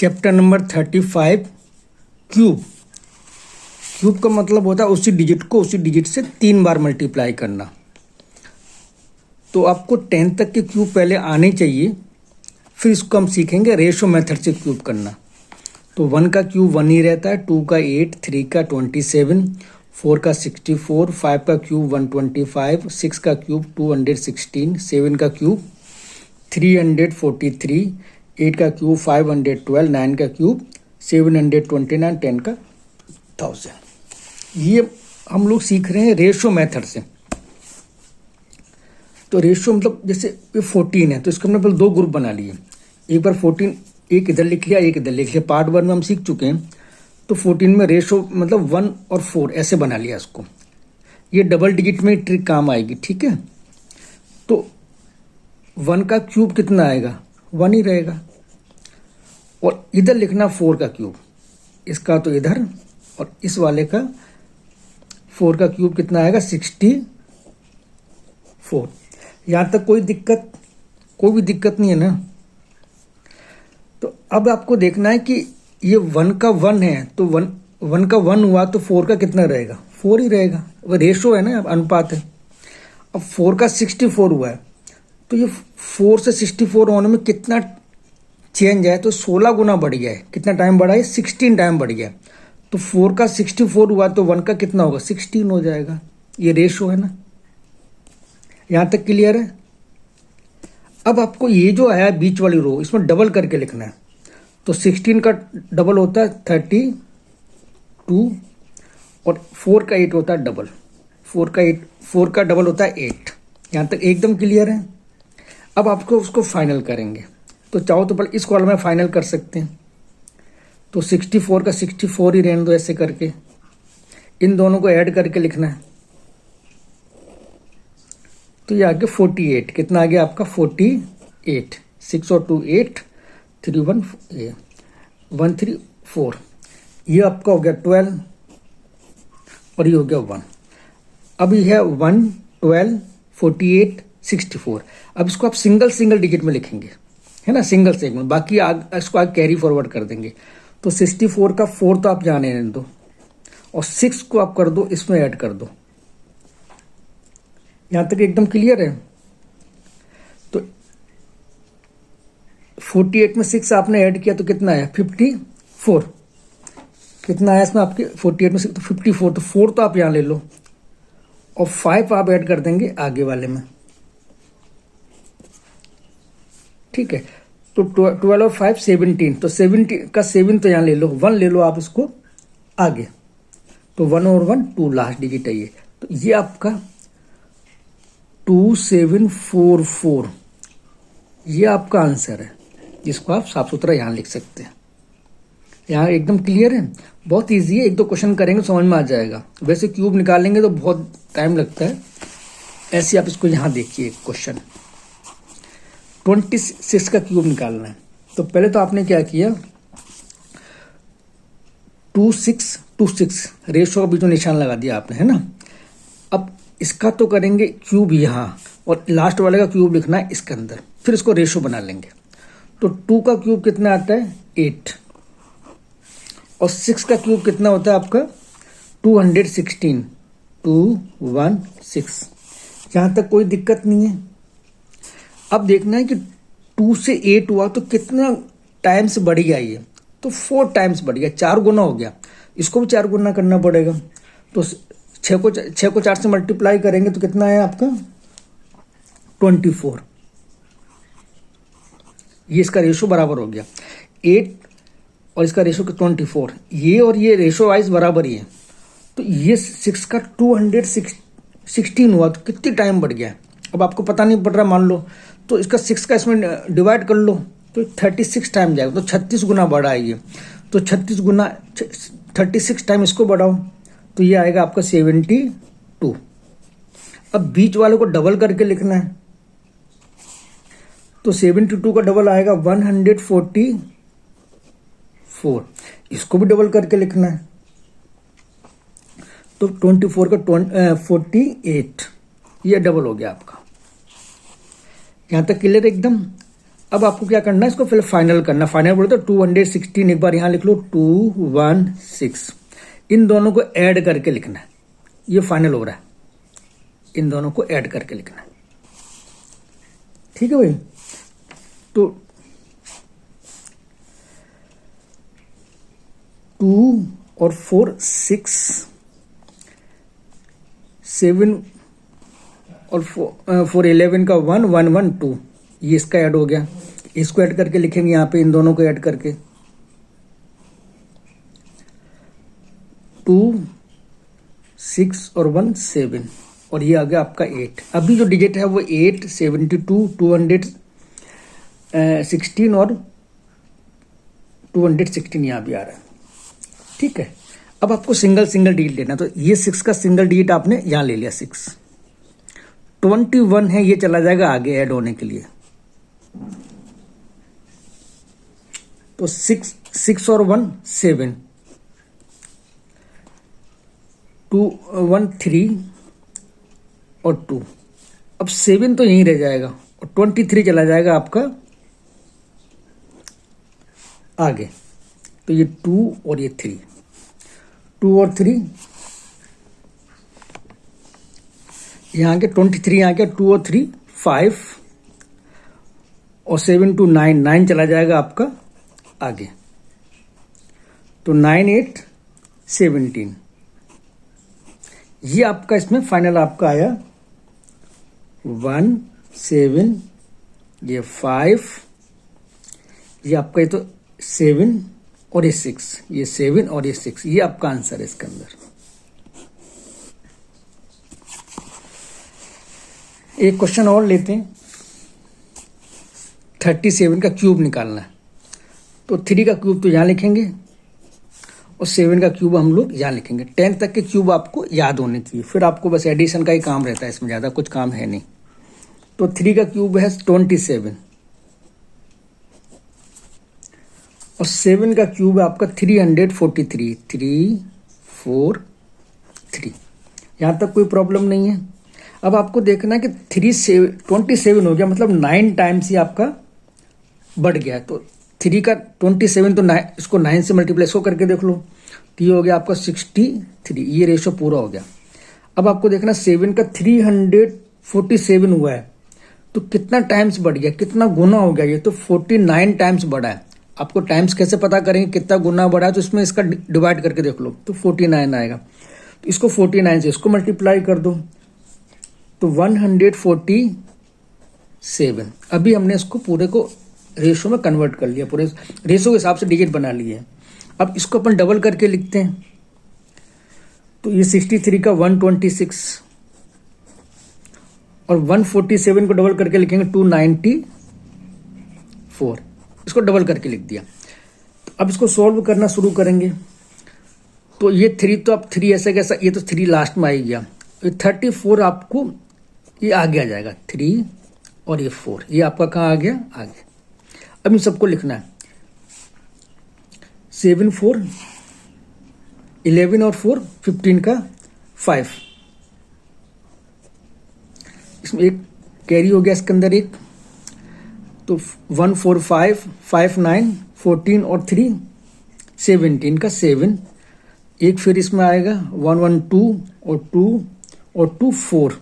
Chapter number 35 cube. Cube का मतलब होता है उसी डिजिट को उसी डिजिट से 3 बार मल्टीप्लाई करना। तो आपको 10 तक के क्यूब पहले आने चाहिए, फिर इसको हम सीखेंगे रेशो मेथड से क्यूब करना। तो 1 का क्यूब 1 ही रहता है, 2 का 8, 3 का 27, 4 का 64, 5 का क्यूब 125, 6 का क्यूब 216, 7 का क्यूब 343, 8 का क्यूब 512, 9 का क्यूब 729, 10 का 1000। ये हम लोग सीख रहे हैं रेशो मेथड से। तो रेशो मतलब जैसे 14 है तो इसको हमने पहले 2 ग्रुप बना लिए। एक बार 14 एक इधर लिख लिया, एक इधर लिख लिया। पार्ट 1 में हम सीख चुके हैं। तो 14 में रेशो मतलब 1 और 4 ऐसे बना लिया इसको। ये डबल डिजिट में ट्रिक काम आएगी, ठीक है। तो 1 का क्यूब कितना आएगा, 1 ही रहेगा। और इधर लिखना 4 का क्यूब, इसका तो इधर, और इस वाले का 4 का क्यूब कितना आएगा 64। यहाँ तक कोई भी दिक्कत नहीं है ना। तो अब आपको देखना है कि ये 1 का 1 है तो 1 का 1 हुआ तो 4 का कितना रहेगा, 4 ही रहेगा। वो रेशो है ना, अनुपात है। अब 4 का 64 हुआ है तो ये 4 से 64 होने में कितना चेंज है, तो 16 गुना बढ़ गया है। कितना टाइम बढ़ा है, 16 टाइम बढ़ गया। तो 4 का 64 हुआ तो 1 का कितना होगा, 16 हो जाएगा। ये रेशो है ना। यहाँ तक क्लियर है। अब आपको ये जो आया बीच वाली रो, इसमें डबल करके लिखना है। तो 16 का डबल होता है 32 और 4 का 8 होता है डबल। 4 का डबल होता है 8। यहाँ तक एकदम क्लियर है। अब आपको उसको फाइनल करेंगे। तो चाहो तो पहले इस कॉलम में फाइनल कर सकते हैं। तो 64 का 64 ही रहने दो ऐसे करके। इन दोनों को ऐड करके लिखना है। तो ये आ गया 48। कितना आ गया आपका 48। 6 और 2 8, 3 1 134। ये आपका हो गया 12 और ये हो गया 1। अब ये है 1 12 48 64। अब इसको आप सिंगल डिजिट में लिखेंगे, है ना, सिंगल सेगमेंट। बाकी इसको आगे कैरी फॉरवर्ड कर देंगे। तो 64 का 4 तो आप जाने रहने दो और 6 को आप कर दो, इसमें ऐड कर दो। यहां तक एकदम क्लियर है। तो 48 में 6 आपने ऐड किया तो कितना आया 54। कितना आया इसमें आपके 48 में 6 तो 54। तो 4 तो आप यहां ले लो और 5 आप ऐड कर देंगे आगे वाले में, ठीक है। तो 12 और 5 17। तो 17 का 7 तो यहां ले लो, 1 ले लो आप इसको आगे। तो 1 और 1 2 लास्ट डिजिट है ये। तो ये आपका 2744 ये आपका आंसर है, जिसको आप साफ सुथरा यहाँ लिख सकते हैं। यहाँ एकदम क्लियर है। बहुत इजी है, 1-2 क्वेश्चन करेंगे समझ में आ जाएगा। वैसे क्यूब निकालेंगे तो बहुत टाइम लगता है। ऐसे आप इसको यहाँ देखिए क्वेश्चन 26 का क्यूब निकालना है। तो पहले तो आपने क्या किया 2 6 2 6 रेशो का बीच में निशान लगा दिया आपने, है ना। अब इसका तो करेंगे क्यूब यहाँ और लास्ट वाले का क्यूब लिखना है इसके अंदर, फिर इसको रेशो बना लेंगे। तो 2 का क्यूब कितना आता है 8 और 6 का क्यूब कितना होता है आपका 216 216। यहाँ तक कोई दिक्कत नहीं है। अब देखना है कि 2 से 8 हुआ तो कितना टाइम्स बढ़ गया ये, तो 4 टाइम्स बढ़ गया, 4 गुना हो गया। इसको भी 4 गुना करना पड़ेगा। तो 6 को 4 से मल्टीप्लाई करेंगे तो कितना है आपका 24। ये इसका रेशो बराबर हो गया 8 और इसका रेशो 24। ये और ये रेशो वाइज बराबर ही है। तो ये 6 का 216 हुआ तो कितनी टाइम बढ़ गया। अब आपको पता नहीं पड़ रहा मान लो, तो इसका 6 का इसमें डिवाइड कर लो तो 36 टाइम जाएगा। तो 36 गुना बढ़ा है ये। तो 36 गुना 36 टाइम इसको बढ़ाओ तो ये आएगा आपका 72। अब बीच वाले को डबल करके लिखना है। तो 72 का डबल आएगा 144। इसको भी डबल करके लिखना है। तो 24 का 48 ये डबल हो गया आपका। यहां तक क्लियर एकदम। अब आपको क्या करना है, इसको फिर फाइनल करना। फाइनल बोले तो 216, एक बार यहाँ लिख लो 216, इन दोनों को ऐड करके लिखना है, ये फाइनल हो रहा है, इन दोनों को ऐड करके लिखना है। ठीक है भाई, तो 2 और 4 6, 7 और 4 11 का 1 1 1 2, ये इसका ऐड हो गया। इसको ऐड करके लिखेंगे यहाँ पे, इन दोनों को ऐड करके 2 6 और 1 7, और ये आ गया आपका 8। अभी जो डिजिट है वो 8 72 216 और 216 यहाँ भी आ रहा है। ठीक है, अब आपको सिंगल सिंगल डिजिट लेना, तो ये 6 का सिंगल डिजिट आपने यहाँ ले लिया 6। 21 है, ये चला जाएगा आगे ऐड होने के लिए, तो 6 और 1 7, 2 1 3 और 2, अब 7 तो यहीं रह जाएगा और 23 चला जाएगा आपका आगे, तो ये 2 और ये 3, 2 और 3 यहाँ के 23 यहाँ के 2 और 3 5 और 7 2 9 9 चला जाएगा आपका आगे, तो 9 8 17, ये आपका इसमें फाइनल आपका आया 1 7, ये 5, ये आपका ये तो 7 और ये 6, ये 7 और ये 6, ये आपका आंसर है इसके अंदर। एक क्वेश्चन और लेते हैं, 37 का क्यूब निकालना है, तो 3 का क्यूब तो यहाँ लिखेंगे और 7 का क्यूब हम लोग यहाँ लिखेंगे। 10 तक के क्यूब आपको याद होने चाहिए, फिर आपको बस एडिशन का ही काम रहता है, इसमें ज़्यादा कुछ काम है नहीं। तो 3 का क्यूब है 27 और 7 का क्यूब है आपका 343, 3 4 3, यहाँ तक कोई प्रॉब्लम नहीं है। अब आपको देखना है कि 27 हो गया, मतलब 9 टाइम्स ही आपका बढ़ गया, तो 3 का 27 तो 9, इसको 9 से मल्टीप्लाई इसको करके देख लो, तो ये हो गया आपका 63, ये रेशो पूरा हो गया। अब आपको देखना 7 का 347 हुआ है, तो कितना टाइम्स बढ़ गया, कितना गुना हो गया, ये तो 49 टाइम्स बढ़ा है। आपको टाइम्स कैसे पता करेंगे कितना गुना बढ़ा है, तो इसमें इसका डिवाइड करके देख लो, तो 49 आएगा, तो इसको 49 से इसको मल्टीप्लाई कर दो, तो 147। अभी हमने इसको पूरे को रेशो में कन्वर्ट कर लिया, पूरे रेशो के हिसाब से डिजिट बना लिए। अब इसको अपन डबल करके लिखते हैं, तो ये 63 का 126 और 147 को डबल करके लिखेंगे 294, इसको डबल करके लिख दिया। अब इसको सॉल्व करना शुरू करेंगे, तो ये 3 तो अब 3 ऐसा कैसा, ये तो 3 लास्ट में आ गया, ये 34 आपको ये आगे आ जाएगा, 3 और ये 4, ये आपका कहाँ आ गया आगे। अब इन सबको लिखना है, 7 4 11 और 4 15 का 5, इसमें एक कैरी हो गया इसके अंदर एक, तो 1 4 5 5 9 14 और 3 17 का 7, एक फिर इसमें आएगा 1 1 2 और 2 और 2 4,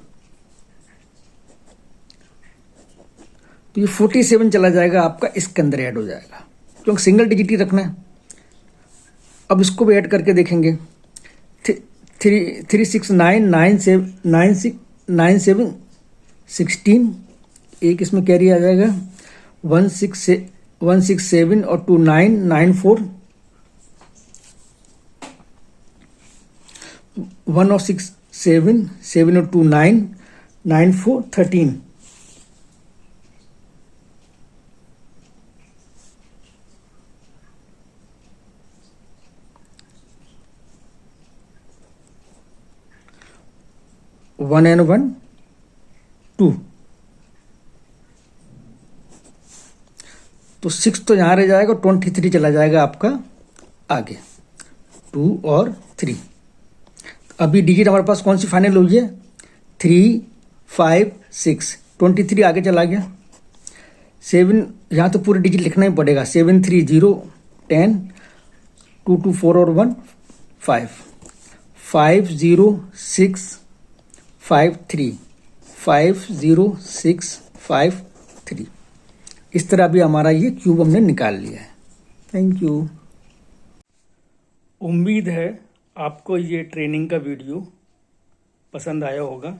तो ये 47 चला जाएगा आपका, इसके अंदर ऐड हो जाएगा, क्योंकि सिंगल डिजिट ही रखना है। अब इसको भी ऐड करके देखेंगे, 3 6 9 9 7 9 6 9 7 16, एक इसमें कैरी आ जाएगा 1 6 7 और 2 9 9 4, 1 और 6 7 7 और 2 9 9 4 13, वन एंड 1 2, तो 6 तो यहाँ रह जाएगा, 23 चला जाएगा आपका आगे, 2 और 3। अभी डिजिट हमारे पास कौन सी फाइनल हुई है, 3 5 6, 23 आगे चला गया, 7, यहाँ तो पूरे डिजिट लिखना ही पड़ेगा। 73010 224 और 1 5 50653 50653। इस तरह भी हमारा ये क्यूब हमने निकाल लिया है। Thank you. उम्मीद है आपको ये ट्रेनिंग का वीडियो पसंद आया होगा।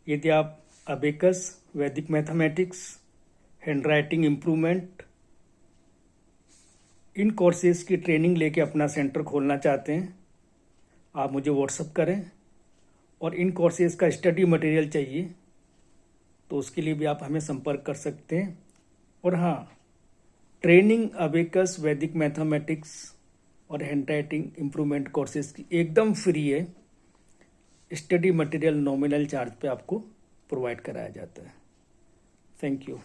यदि आप अबेकस, वैदिक mathematics, handwriting improvement in courses की ट्रेनिंग लेके अपना सेंटर खोलना चाहते हैं, आप मुझे व्हाट्सअप करें। और इन कोर्सेज का स्टडी मटेरियल चाहिए तो उसके लिए भी आप हमें संपर्क कर सकते हैं। और हाँ, ट्रेनिंग अबेकस, वैदिक मैथमेटिक्स और हैंडराइटिंग इम्प्रूवमेंट कोर्सेज की एकदम फ्री है। स्टडी मटेरियल नॉमिनल चार्ज पे आपको प्रोवाइड कराया जाता है। Thank you.